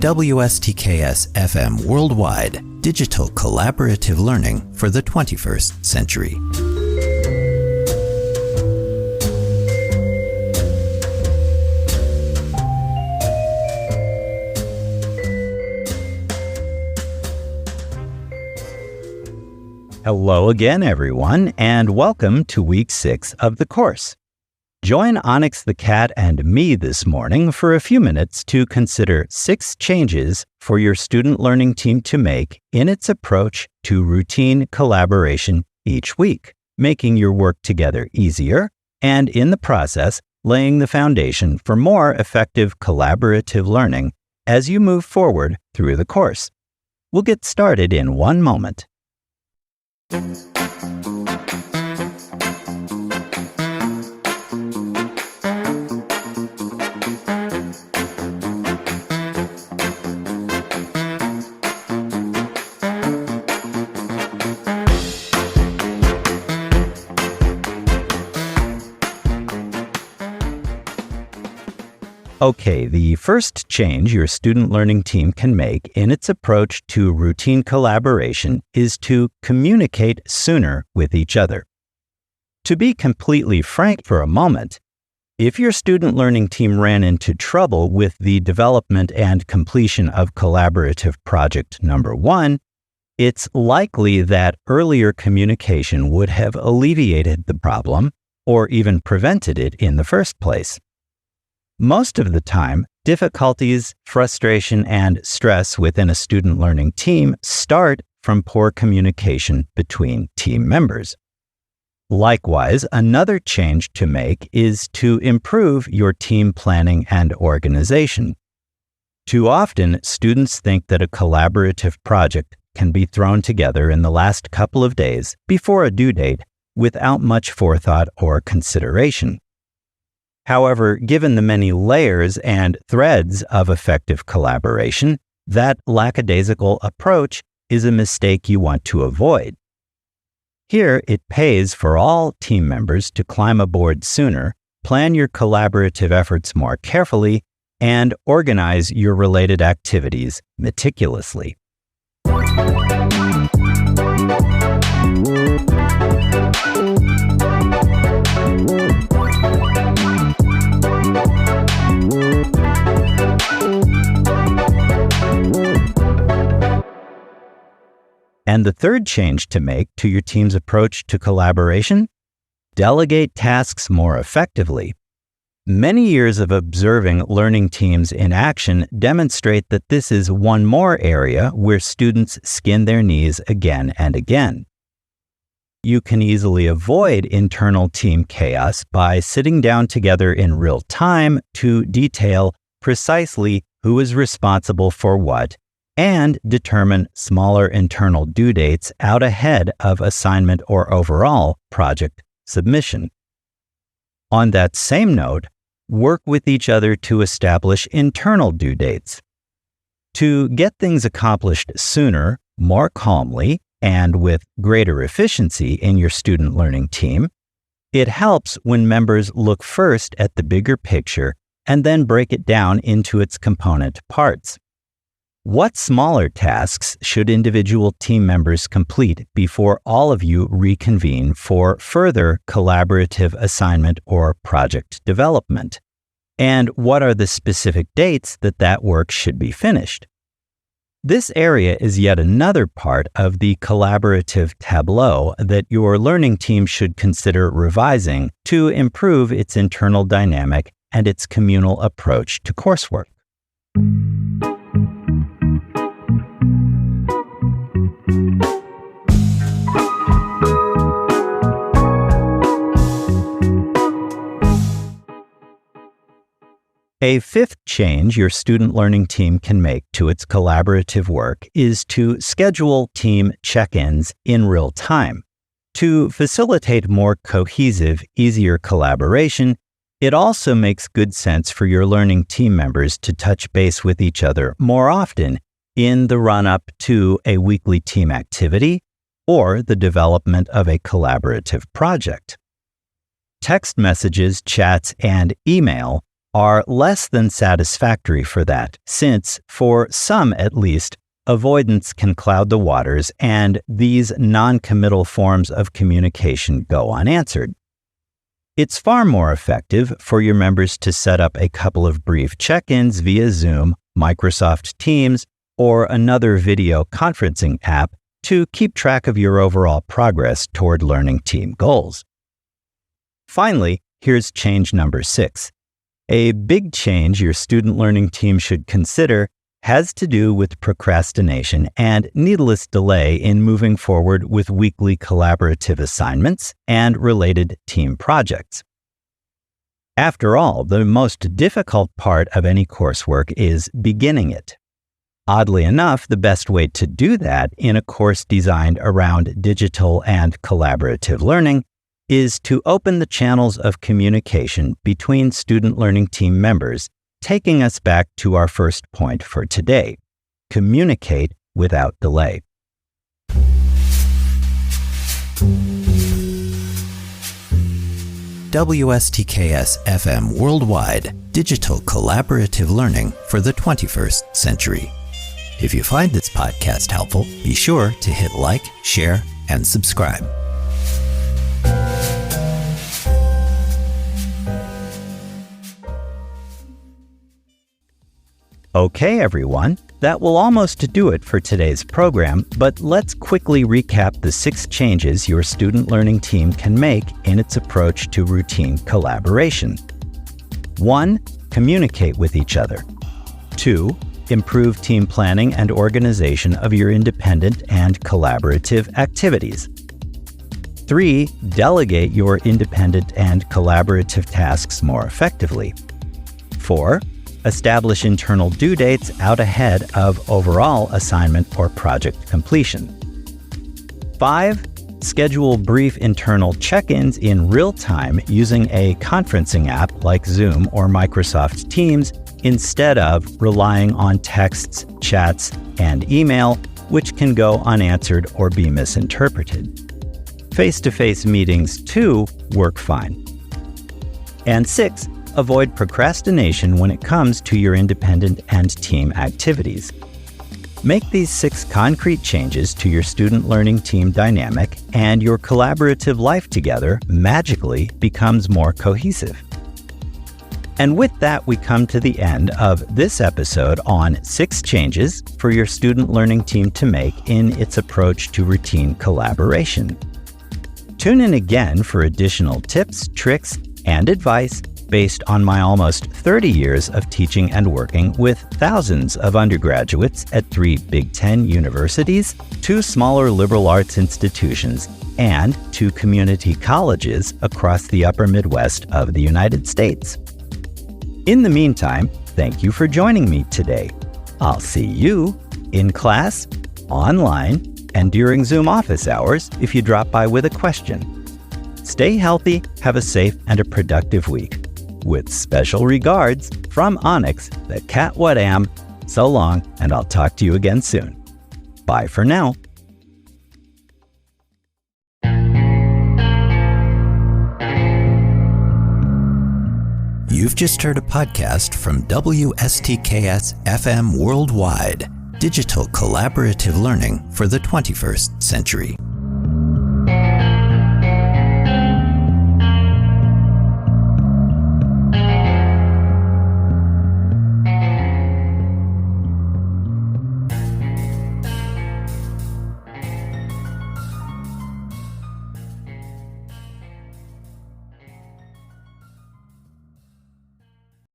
WSTKS-FM Worldwide, digital collaborative learning for the 21st century. Hello again, everyone, and welcome to Week 6 of the course. Join Onyx the Cat and me this morning for a few minutes to consider 6 changes for your student learning team to make in its approach to routine collaboration each week, making your work together easier, and in the process, laying the foundation for more effective collaborative learning as you move forward through the course. We'll get started in one moment. Okay, the first change your student learning team can make in its approach to routine collaboration is to communicate sooner with each other. To be completely frank for a moment, if your student learning team ran into trouble with the development and completion of collaborative project number 1, it's likely that earlier communication would have alleviated the problem or even prevented it in the first place. Most of the time, difficulties, frustration, and stress within a student learning team start from poor communication between team members. Likewise, another change to make is to improve your team planning and organization. Too often, students think that a collaborative project can be thrown together in the last couple of days before a due date without much forethought or consideration. However, given the many layers and threads of effective collaboration, that lackadaisical approach is a mistake you want to avoid. Here, it pays for all team members to climb aboard sooner, plan your collaborative efforts more carefully, and organize your related activities meticulously. And the third change to make to your team's approach to collaboration? Delegate tasks more effectively. Many years of observing learning teams in action demonstrate that this is one more area where students skin their knees again and again. You can easily avoid internal team chaos by sitting down together in real time to detail precisely who is responsible for what and determine smaller internal due dates out ahead of assignment or overall project submission. On that same note, work with each other to establish internal due dates. To get things accomplished sooner, more calmly, and with greater efficiency in your student learning team, it helps when members look first at the bigger picture and then break it down into its component parts. What smaller tasks should individual team members complete before all of you reconvene for further collaborative assignment or project development? And what are the specific dates that work should be finished? This area is yet another part of the collaborative tableau that your learning team should consider revising to improve its internal dynamic and its communal approach to coursework. A fifth change your student learning team can make to its collaborative work is to schedule team check-ins in real time. To facilitate more cohesive, easier collaboration, it also makes good sense for your learning team members to touch base with each other more often in the run-up to a weekly team activity or the development of a collaborative project. Text messages, chats, and email are less than satisfactory for that, since, for some at least, avoidance can cloud the waters and these non-committal forms of communication go unanswered. It's far more effective for your members to set up a couple of brief check-ins via Zoom, Microsoft Teams, or another video conferencing app to keep track of your overall progress toward learning team goals. Finally, here's change number 6. A big change your student learning team should consider has to do with procrastination and needless delay in moving forward with weekly collaborative assignments and related team projects. After all, the most difficult part of any coursework is beginning it. Oddly enough, the best way to do that in a course designed around digital and collaborative learning is to open the channels of communication between student learning team members, taking us back to our first point for today: communicate without delay. WSTKS-FM Worldwide, digital collaborative learning for the 21st century. If you find this podcast helpful, be sure to hit like, share, and subscribe. Okay, everyone, that will almost do it for today's program, but let's quickly recap the 6 changes your student learning team can make in its approach to routine collaboration. 1. Communicate with each other. 2. Improve team planning and organization of your independent and collaborative activities. 3. Delegate your independent and collaborative tasks more effectively. 4. Establish internal due dates out ahead of overall assignment or project completion. 5. Schedule brief internal check-ins in real time using a conferencing app like Zoom or Microsoft Teams instead of relying on texts, chats, and email, which can go unanswered or be misinterpreted. Face-to-face meetings, too, work fine. And 6. Avoid procrastination when it comes to your independent and team activities. Make these 6 concrete changes to your student learning team dynamic, and your collaborative life together magically becomes more cohesive. And with that, we come to the end of this episode on 6 changes for your student learning team to make in its approach to routine collaboration. Tune in again for additional tips, tricks, and advice based on my almost 30 years of teaching and working with thousands of undergraduates at 3 Big Ten universities, 2 smaller liberal arts institutions, and 2 community colleges across the upper Midwest of the United States. In the meantime, thank you for joining me today. I'll see you in class, online, and during Zoom office hours if you drop by with a question. Stay healthy, have a safe and a productive week. With special regards from Onyx, the cat what am. So long, and I'll talk to you again soon. Bye for now. You've just heard a podcast from WSTKS-FM Worldwide, digital collaborative learning for the 21st century.